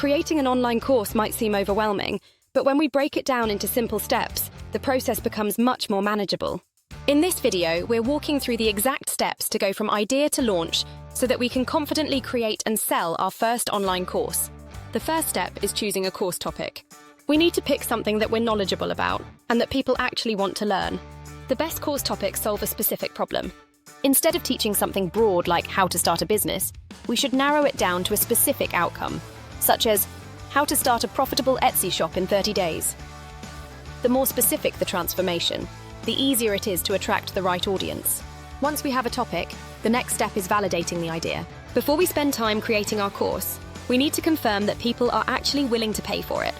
Creating an online course might seem overwhelming, but when we break it down into simple steps, the process becomes much more manageable. In this video, we're walking through the exact steps to go from idea to launch so that we can confidently create and sell our first online course. The first step is choosing a course topic. We need to pick something that we're knowledgeable about and that people actually want to learn. The best course topics solve a specific problem. Instead of teaching something broad like how to start a business, we should narrow it down to a specific outcome, such as how to start a profitable Etsy shop in 30 days. The more specific the transformation, the easier it is to attract the right audience. Once we have a topic, the next step is validating the idea. Before we spend time creating our course, we need to confirm that people are actually willing to pay for it.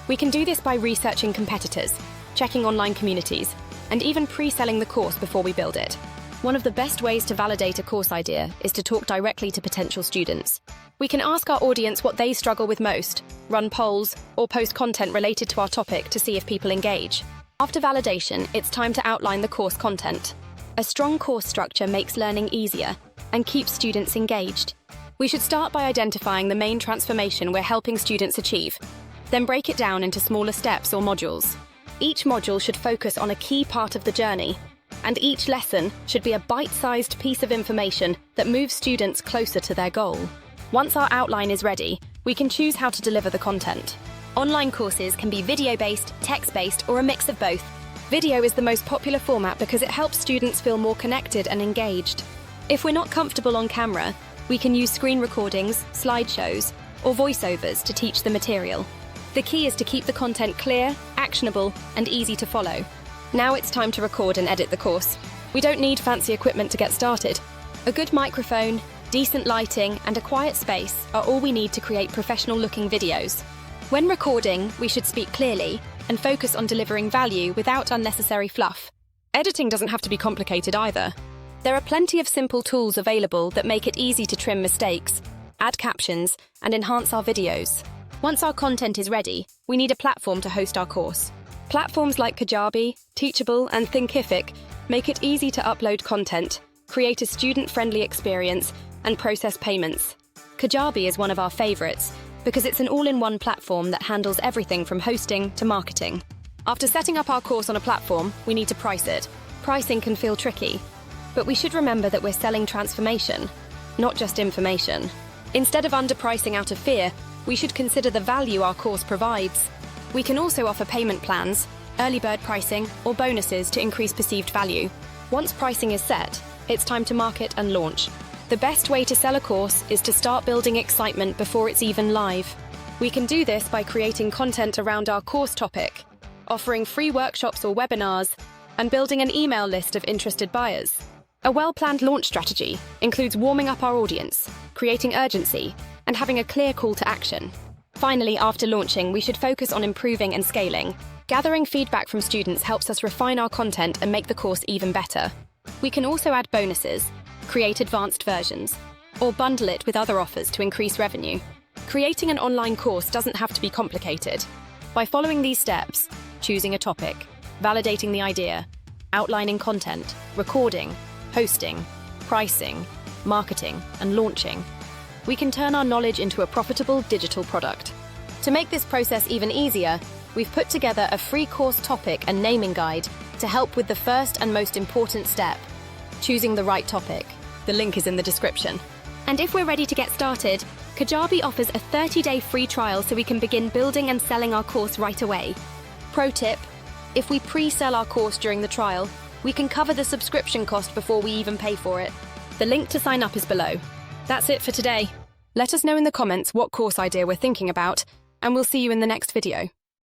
We can do this by researching competitors, checking online communities, and even pre-selling the course before we build it. One of the best ways to validate a course idea is to talk directly to potential students. We can ask our audience what they struggle with most, run polls, or post content related to our topic to see if people engage. After validation, it's time to outline the course content. A strong course structure makes learning easier and keeps students engaged. We should start by identifying the main transformation we're helping students achieve, then break it down into smaller steps or modules. Each module should focus on a key part of the journey, and each lesson should be a bite-sized piece of information that moves students closer to their goal. Once our outline is ready, we can choose how to deliver the content. Online courses can be video-based, text-based, or a mix of both. Video is the most popular format because it helps students feel more connected and engaged. If we're not comfortable on camera, we can use screen recordings, slideshows, or voiceovers to teach the material. The key is to keep the content clear, actionable, and easy to follow. Now it's time to record and edit the course. We don't need fancy equipment to get started. A good microphone, decent lighting, and a quiet space are all we need to create professional-looking videos. When recording, we should speak clearly and focus on delivering value without unnecessary fluff. Editing doesn't have to be complicated either. There are plenty of simple tools available that make it easy to trim mistakes, add captions, and enhance our videos. Once our content is ready, we need a platform to host our course. Platforms like Kajabi, Teachable, and Thinkific make it easy to upload content, create a student-friendly experience, and process payments. Kajabi is one of our favorites because it's an all-in-one platform that handles everything from hosting to marketing. After setting up our course on a platform, we need to price it. Pricing can feel tricky, but we should remember that we're selling transformation, not just information. Instead of underpricing out of fear, we should consider the value our course provides. We can also offer payment plans, early bird pricing, or bonuses to increase perceived value. Once pricing is set, it's time to market and launch. The best way to sell a course is to start building excitement before it's even live. We can do this by creating content around our course topic, offering free workshops or webinars, and building an email list of interested buyers. A well-planned launch strategy includes warming up our audience, creating urgency, and having a clear call to action. Finally, after launching, we should focus on improving and scaling. Gathering feedback from students helps us refine our content and make the course even better. We can also add bonuses, create advanced versions, or bundle it with other offers to increase revenue. Creating an online course doesn't have to be complicated. By following these steps, choosing a topic, validating the idea, outlining content, recording, hosting, pricing, marketing, and launching, we can turn our knowledge into a profitable digital product. To make this process even easier, we've put together a free course topic and naming guide to help with the first and most important step, choosing the right topic. The link is in the description. And if we're ready to get started, Kajabi offers a 30-day free trial so we can begin building and selling our course right away. Pro tip: if we pre-sell our course during the trial, we can cover the subscription cost before we even pay for it. The link to sign up is below. That's it for today. Let us know in the comments what course idea we're thinking about, and we'll see you in the next video.